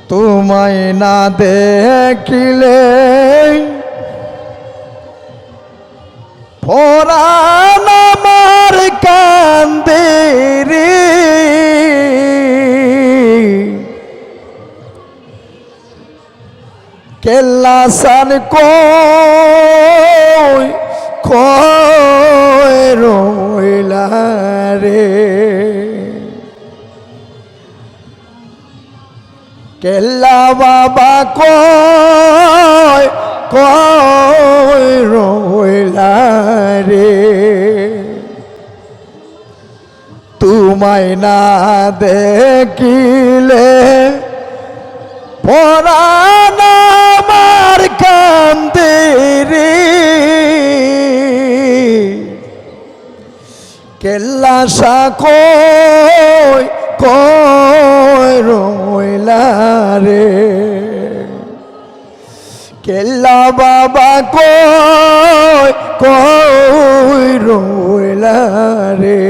তোমায় না দেখিলে পরাণ আমার কান্দে রে, কেল্লা সান কই কই রইলা রে, কেল্লা বাবা কই কই রইলা রে, তোমায় না দেখিলে পরাণ আমার কান্দে রে, কেল্লা সা কই কই রইলা রে, কেল্লা বাবা কই কই রইলা রে,